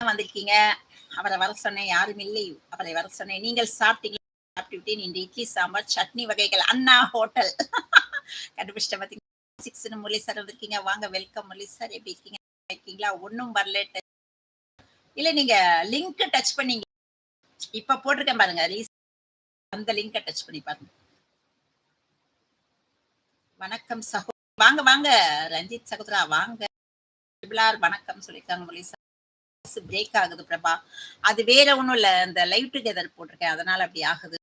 வந்திருக்கீங்க. அவரை வர சொன்னேன், யாரும் இல்லை. அவரை வர சொன்னேன். நீங்கள் சாப்பிட்டீங்களா? சாப்பிட்டு விட்டேன். இன்று இட்லி சாம்பார் சட்னி வகைகள் அண்ணா ஹோட்டல். கண்டுபிடிச்சிட்ட பாத்தீங்க. 6 முரளி சார் வந்திருக்கீங்க. வாங்க, வெல்கம் முரளி சார். எப்படி இருக்கீங்க? இருக்கீங்களா? ஒன்னும் வரல. இல்ல, நீங்க லிங்க் டச் பண்ணீங்க. இப்ப போட்டிருக்கேன் பாருங்க. அந்த லிங்க டச் பண்ணி பாருங்க. வணக்கம் சகோ, வாங்க வாங்க ரஞ்சித் சகோதரா, வாங்க. வணக்கம் சொல்லிருக்காங்க முரளி சார். பிரேக் ஆகுது பிரபா. அது வேற ஒண்ணும் இல்ல, இந்த லைவ் டுகெதர் போட்டிருக்கேன், அதனால அப்படி ஆகுது.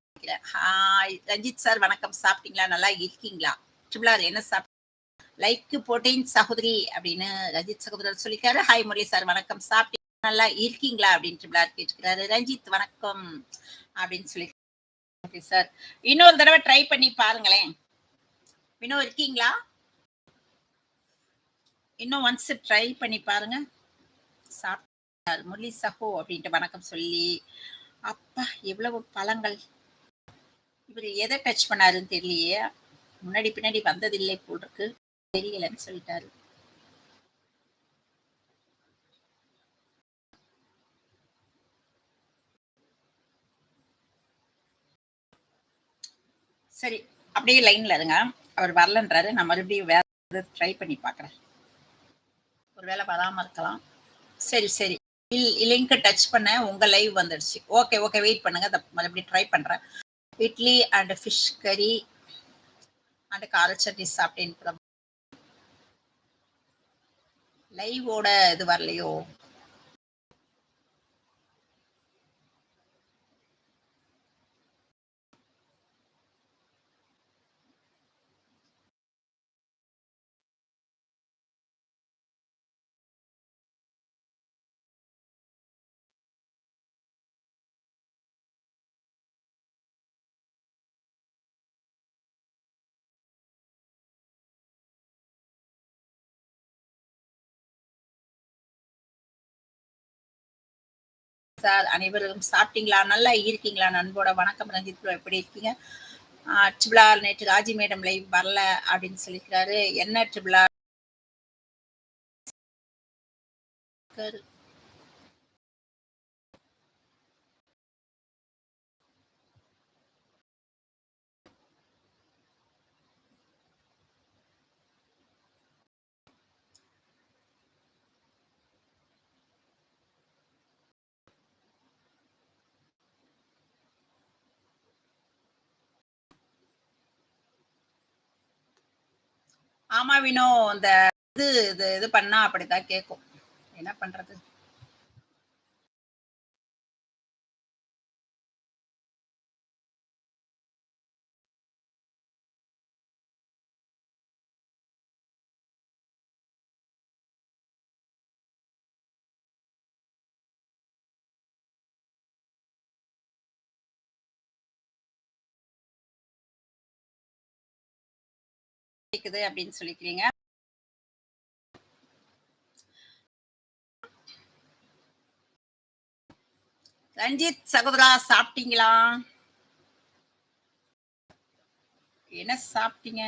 ஹாய் ரஞ்சித் சார், வணக்கம். சாப்பிட்டீங்களா? நல்லா இருக்கீங்களா? ட்ரிபிளார் என்ன சாப்பிட்டு லைக் போட்டேன் சகோதரி அப்படின்னு ரஞ்சித் சகோதரர் சொல்லிக்காரு. ஹாய் முரளி சார், வணக்கம். சாப்பிட்டீங்க? நல்லா இருக்கீங்களா அப்படின்னு ட்ரிபிளார் கேட்டுக்கிறாரு. ரஞ்சித் வணக்கம் அப்படின்னு சொல்லி சார். இன்னொரு தடவை ட்ரை பண்ணி பாருங்களேன். இன்னும் இருக்கீங்களா? இன்னும் ஒன்ஸ் ட்ரை பண்ணி பாருங்க. சாப்பிட்டார் முரளி சகோ அப்படின்ட்டு வணக்கம் சொல்லி. அப்பா, எவ்வளவு பழங்கள். இவர் எதை டச் பண்ணாருன்னு தெரியலையே. முன்னாடி பின்னாடி வந்ததில்லை போல் இருக்கு, தெரியலன்னு சொல்லிட்டாரு. சரி, அப்படியே லைன்ல இருங்க. அவர் வரலன்றாரு. நான் மறுபடியும் வேற ட்ரை பண்ணி பார்க்குறேன். ஒருவேளை வராம இருக்கலாம். சரி சரி, லிங்க் டச் பண்ண உங்க லைவ் வந்துடுச்சு. ஓகே ஓகே, வெயிட் பண்ணுங்க, மறுபடியும் ட்ரை பண்றேன். இட்லி அண்ட் ஃபிஷ் கறி அண்ட் கார சட்னி சாப்பிட்டேன். லைவோட இது வரலையோ? சார், அனைவரும் சாப்பிட்டீங்களா? நல்லா இருக்கீங்களா? நண்போட வணக்கம் ரஞ்சித் ப்ரோ, எப்படி இருக்கீங்க? ட்ரிபிளார் நேற்று ராஜி மேடம் லைவ் வரல அப்படின்னு சொல்லிக்கிறாரு. என்ன ட்ரிபிளார்? ஆமா வினோ, இந்த இது பண்ணா அப்படித்தான் கேட்கும். என்ன பண்றது? கேக்குது அப்படின்னு சொல்லிக்கிறீங்க. ரஞ்சித் சகோதரா, சாப்பிட்டீங்களா? என்ன சாப்பிட்டீங்க?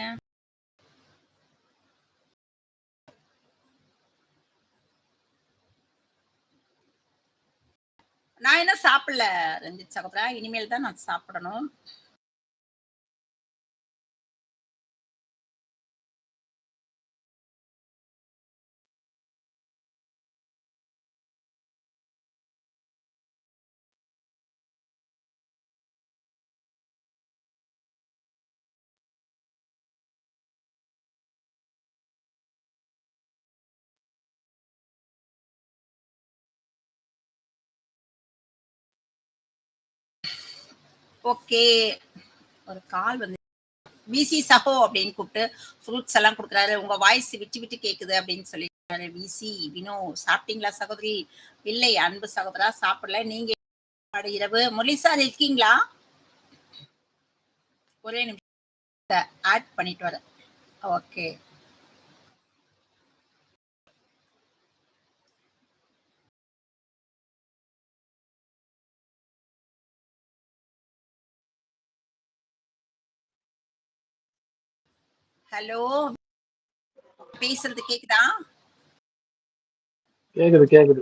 நான் என்ன சாப்பிடல ரஞ்சித் சகோதரா, இனிமேல் தான் நான் சாப்பிடணும். ஓகே, ஒரு கால் வந்து விசி சகோ அப்படின்னு கூப்பிட்டு ஃப்ரூட்ஸ் எல்லாம் கொடுக்குறாரு. உங்க வாய்ஸ் விட்டு விட்டு கேக்குது அப்படின்னு சொல்லி விசி வினோ. சாப்பிட்டீங்களா சகோதரி? இல்லை அன்பு சகோதரா, சாப்பிடல. நீங்க இரவு முரளி சார் இருக்கீங்களா? ஒரே நிமிஷம் ஆட் பண்ணிட்டு வரேன். ஓகே. ஹலோ, பேசுறது கேக்குதா? கேக்குது கேக்குது.